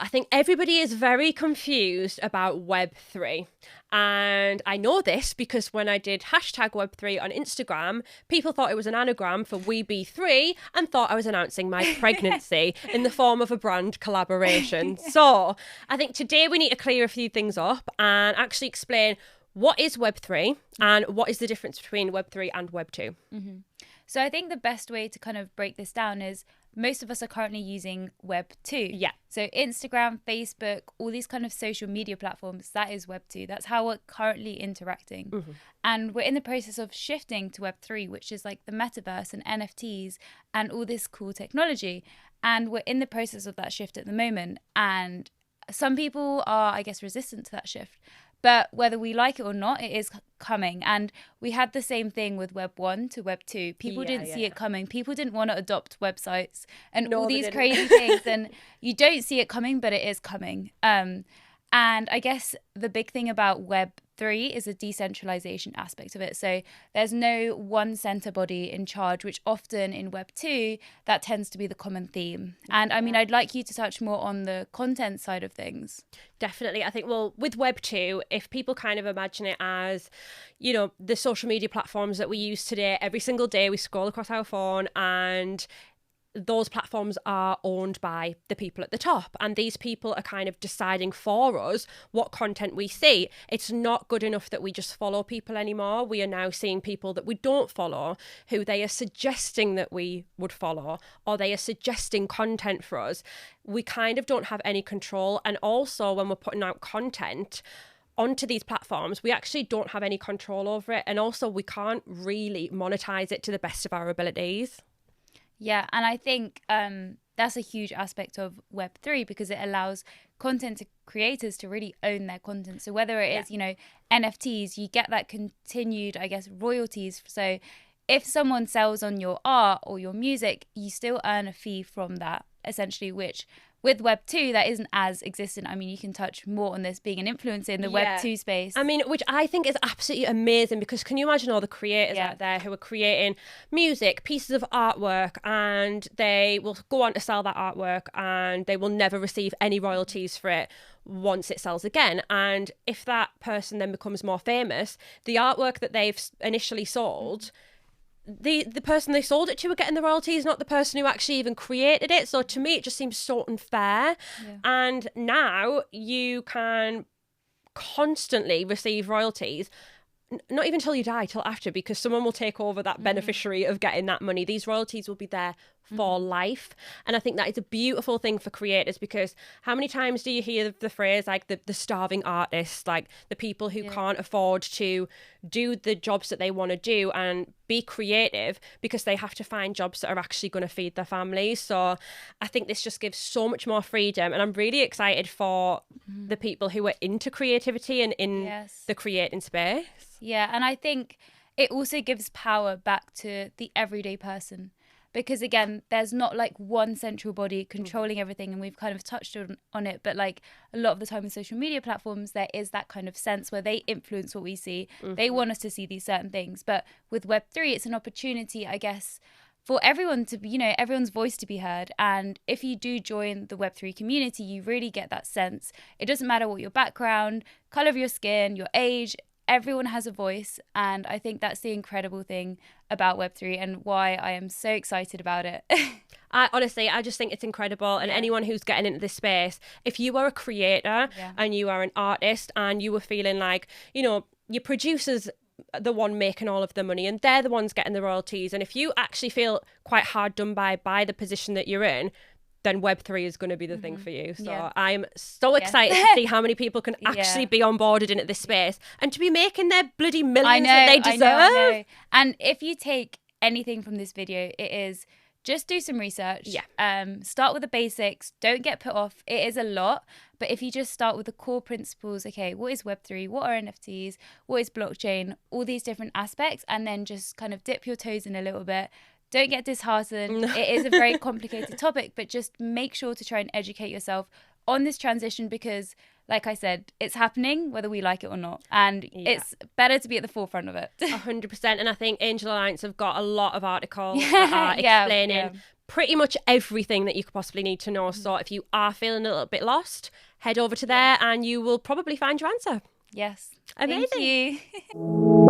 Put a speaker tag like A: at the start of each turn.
A: I think everybody is very confused about Web3. And I know this because when I did hashtag Web3 on Instagram, people thought it was an anagram for We Be 3 and thought I was announcing my pregnancy in the form of a brand collaboration. So I think today we need to clear a few things up and actually explain what is Web3 and what is the difference between Web3 and Web2.
B: Mm-hmm. So I think the best way to kind of break this down is most of us are currently using Web 2.
A: Yeah.
B: So Instagram, Facebook, all these kind of social media platforms, that is Web 2. That's how we're currently interacting.
A: Mm-hmm.
B: And we're in the process of shifting to Web 3, which is like the Metaverse and NFTs and all this cool technology. And we're in the process of that shift at the moment. And some people are, I guess, resistant to that shift. But whether we like it or not, it is coming. And we had the same thing with Web 1 to Web 2. People didn't see it coming. People didn't want to adopt websites and all these crazy things. And you don't see it coming, but it is coming. And I guess the big thing about Web 3 is the decentralization aspect of it. So there's no one center body in charge, which often in Web 2, that tends to be the common theme. And I mean, I'd like you to touch more on the content side of things.
A: Definitely. I think, well, with Web 2, if people kind of imagine it as, you know, the social media platforms that we use today, every single day we scroll across our phone and those platforms are owned by the people at the top, and these people are kind of deciding for us what content we see. It's not good enough that we just follow people anymore. We are now seeing people that we don't follow, who they are suggesting that we would follow, or they are suggesting content for us. We kind of don't have any control. And also when we're putting out content onto these platforms, we actually don't have any control over it. And also we can't really monetize it to the best of our abilities.
B: Yeah, and I think that's a huge aspect of Web3 because it allows content creators to really own their content. So whether it is, you know, NFTs, you get that continued, I guess, royalties. So if someone sells on your art or your music, you still earn a fee from that, essentially, which with Web 2, that isn't as existent. I mean, you can touch more on this being an influencer in the Web 2 space.
A: I mean, which I think is absolutely amazing because can you imagine all the creators out there who are creating music, pieces of artwork, and they will go on to sell that artwork and they will never receive any royalties for it once it sells again. And if that person then becomes more famous, the artwork that they've initially sold, the person they sold it to are getting the royalties, not the person who actually even created it. So to me, it just seems so unfair. And now you can constantly receive royalties, not even till you die, till after, because someone will take over that beneficiary of getting that money. These royalties will be there for life. And I think that is a beautiful thing for creators, because how many times do you hear the phrase like the starving artists, like the people who can't afford to do the jobs that they want to do and be creative because they have to find jobs that are actually going to feed their families. So I think this just gives so much more freedom, and I'm really excited for the people who are into creativity and in the creating space.
B: Yeah, and I think it also gives power back to the everyday person. Because again, there's not like one central body controlling everything, and we've kind of touched on it, but like a lot of the time in social media platforms, there is that kind of sense where they influence what we see. They want us to see these certain things. But with Web3, it's an opportunity, I guess, for everyone to be, you know, everyone's voice to be heard. And if you do join the Web3 community, you really get that sense. It doesn't matter what your background, color of your skin, your age, everyone has a voice. And I think that's the incredible thing about Web3 and why I am so excited about it.
A: I just think it's incredible. And anyone who's getting into this space, if you are a creator and you are an artist and you were feeling like, you know, your producer's the one making all of the money and they're the ones getting the royalties, and if you actually feel quite hard done by the position that you're in, then Web3 is going to be the thing for you. So I'm so excited to see how many people can actually be onboarded into this space and to be making their bloody millions that they deserve.
B: I know. And if you take anything from this video, it is just do some research. Start with the basics. Don't get put off. It is a lot. But if you just start with the core principles, okay, what is Web3? What are NFTs? What is blockchain? All these different aspects, and then just kind of dip your toes in a little bit. Don't get disheartened. It is a very complicated topic, but just make sure to try and educate yourself on this transition because, like I said, it's happening whether we like it or not. And it's better to be at the forefront of it.
A: 100%. And I think Angel Alliance have got a lot of articles that are explaining pretty much everything that you could possibly need to know. So if you are feeling a little bit lost, head over to there and you will probably find your answer.
B: Yes.
A: Amazing.
B: Thank you.